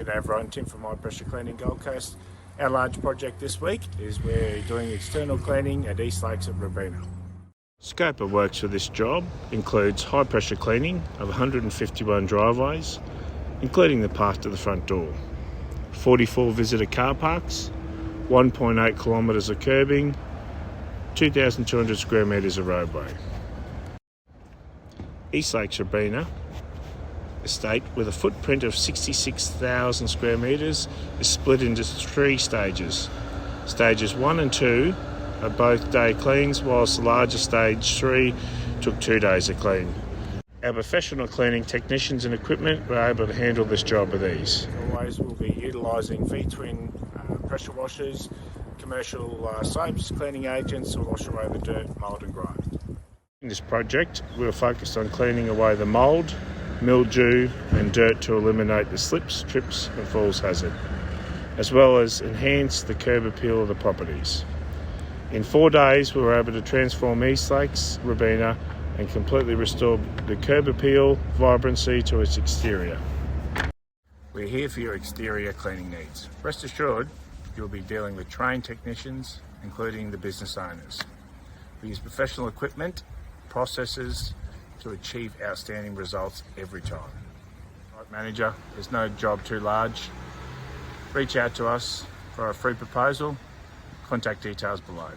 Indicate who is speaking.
Speaker 1: G'day everyone, Tim from High Pressure Cleaning Gold Coast. Our large project this week is we're doing external cleaning at Eastlakes Robina. Scope of works for this job includes high pressure cleaning of 151 driveways, including the path to the front door, 44 visitor car parks, 1.8 kilometres of kerbing, 2,200 square metres of roadway. Eastlakes Robina estate, with a footprint of 66,000 square metres, is split into 3 stages. Stages 1 and 2 are both day cleans, whilst the larger stage 3 took 2 days of clean. Our professional cleaning technicians and equipment were able to handle this job with ease. As always, we'll be utilising V-twin pressure washers, commercial soaps, cleaning agents to wash away the dirt, mould and grime. In this project, we were focused on cleaning away the mould, mildew and dirt to eliminate the slips, trips and falls hazard, as well as enhance the curb appeal of the properties. In 4 days, we were able to transform Eastlakes Robina and completely restore the curb appeal, vibrancy to its exterior. We're here for your exterior cleaning needs. Rest assured, you'll be dealing with trained technicians, including the business owners. We use professional equipment, processes to achieve outstanding results every time. Site manager, there's no job too large. Reach out to us for a free proposal. Contact details below.